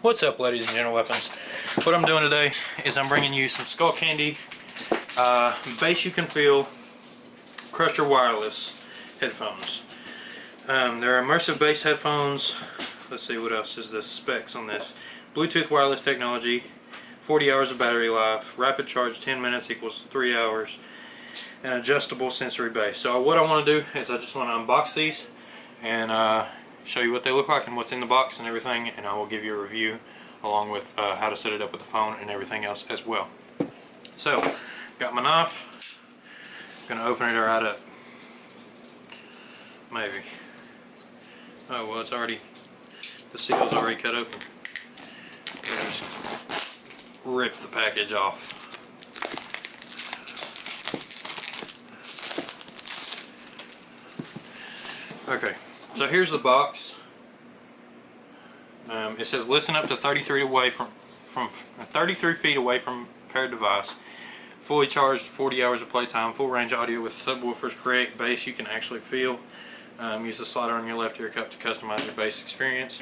What's up, ladies and gentlemen weapons? What I'm doing today is I'm bringing you some Skullcandy bass you can feel Crusher wireless headphones. They're immersive bass headphones. Let's see what else is the specs on this. Bluetooth wireless technology, 40 hours of battery life, rapid charge 10 minutes equals 3 hours, and adjustable sensory bass. So what I want to do is I just want to unbox these and show you what they look like and what's in the box and everything, and I will give you a review along with how to set it up with the phone and everything else as well. So, got my knife. Gonna open it right up. Maybe. Oh well, it's already, the seal's already cut open. Just rip the package off. Okay, so here's the box. It says listen up to 33 feet away from paired device. Fully charged, 40 hours of playtime, full range audio with subwoofers, create bass you can actually feel. Use the slider on your left ear cup to customize your bass experience.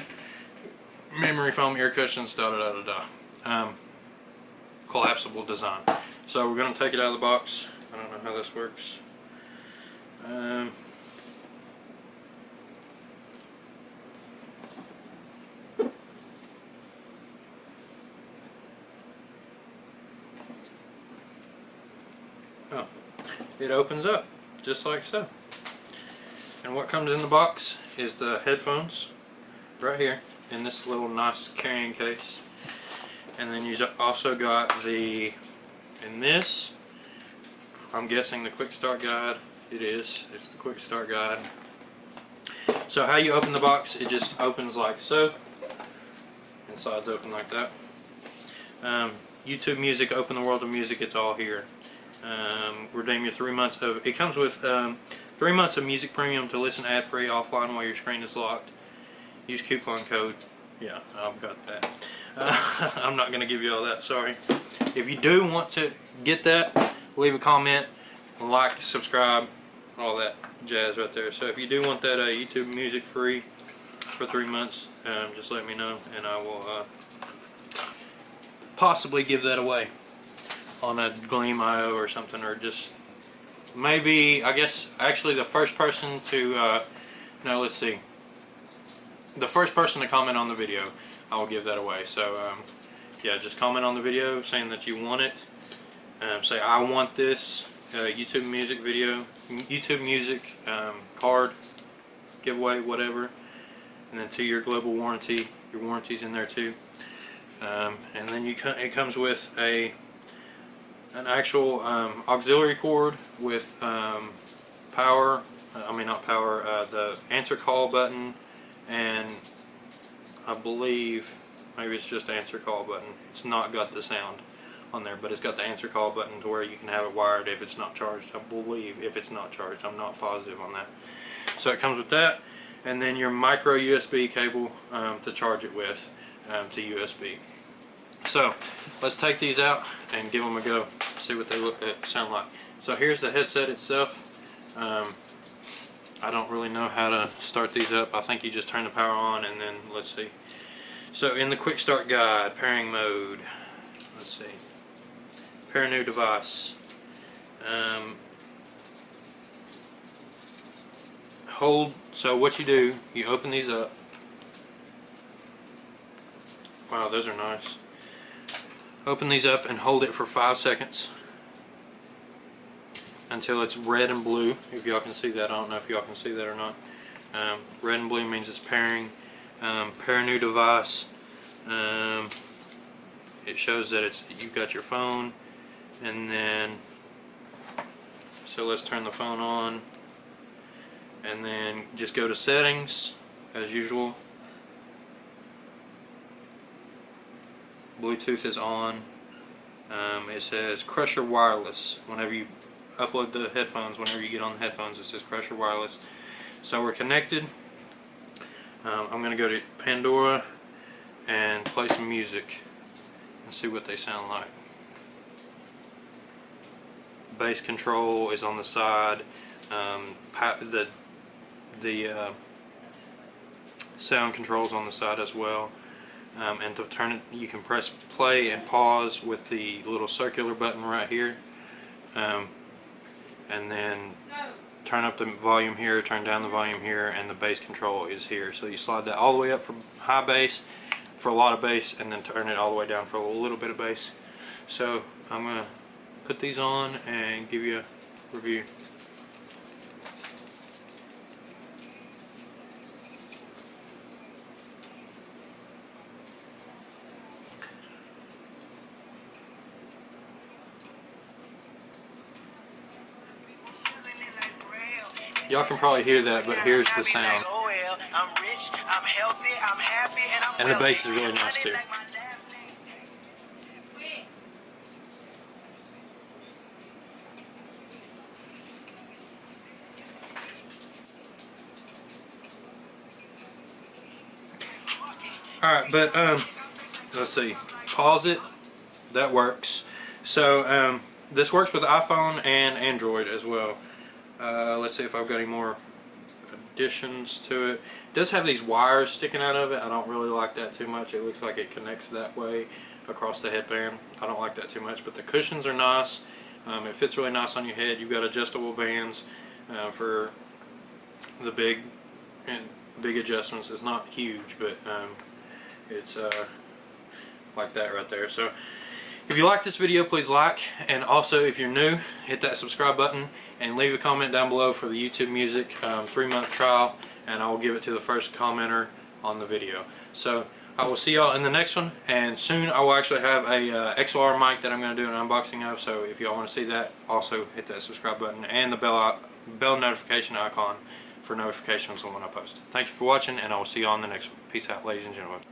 Memory foam ear cushions, collapsible design. So we're going to take it out of the box. I don't know how this works. Oh, it opens up just like so. And what comes in the box is the headphones right here in this little nice carrying case. And then you also got the, in this, I'm guessing the quick start guide. It is. It's the quick start guide. So how you open the box, it just opens like so. Inside's open like that. YouTube Music, Open the World of Music, it's all here. Redeem your 3 months of, it comes with 3 months of music premium to listen ad-free offline while your screen is locked. Use coupon code. Yeah, I've got that. I'm not going to give you all that, sorry. If you do want to get that, leave a comment, like, subscribe, all that jazz right there. So if you do want that YouTube Music free for 3 months, just let me know and I will possibly give that away on a Gleam.io or something, or just maybe, I guess, actually the first person to, no, let's see, the first person to comment on the video, I will give that away. So, yeah, just comment on the video saying that you want it. Say, I want this YouTube Music video, YouTube Music card, giveaway, whatever, and then 2-year global warranty, your warranty's in there too. And then it comes with an actual auxiliary cord with power, the answer call button, and I believe maybe it's just answer call button. It's not got the sound on there, but it's got the answer call button to where you can have it wired if it's not charged. I believe if it's not charged, I'm not positive on that. So it comes with that, and then your micro USB cable to charge it with to USB. So let's take these out and give them a go, see what they sound like. So here's the headset itself. I don't really know how to start these up. I think you just turn the power on and then let's see. So in the quick start guide, pairing mode, let's see, pair new device, hold, so what you do, you open these up. Wow, those are nice. Open these up and hold it for 5 seconds until it's red and blue. If y'all can see that, I don't know if y'all can see that or not. Red and blue means it's pairing. Pair new device. It shows that you've got your phone, and then so let's turn the phone on, and then just go to settings as usual. Bluetooth is on. It says Crusher wireless. Whenever you upload the headphones, whenever you get on the headphones, it says Crusher wireless. So we're connected. I'm going to go to Pandora and play some music and see what they sound like. Bass control is on the side. The sound controls on the side as well. and to turn it, you can press play and pause with the little circular button right here, and then turn up the volume here, turn down the volume here, and the bass control is here. So you slide that all the way up for high bass, for a lot of bass, and then turn it all the way down for a little bit of bass. So I'm going to put these on and give you a review. Y'all can probably hear that, but here's the sound. And the bass is really nice too. Alright, but let's see. Pause it. That works. So this works with iPhone and Android as well. Let's see if I've got any more additions to it. It does have these wires sticking out of it. I don't really like that too much. It looks like it connects that way across the headband. I don't like that too much, but the cushions are nice. It fits really nice on your head. You've got adjustable bands for the big adjustments. It's not huge, but it's like that right there. So if you like this video, please like, and also if you're new, hit that subscribe button and leave a comment down below for the YouTube Music 3-month trial, and I will give it to the first commenter on the video. So I will see y'all in the next one, and soon I will actually have a XLR mic that I'm going to do an unboxing of. So if y'all want to see that, also hit that subscribe button and the bell notification icon for notifications on when I post. Thank you for watching, and I will see y'all in the next one. Peace out, ladies and gentlemen.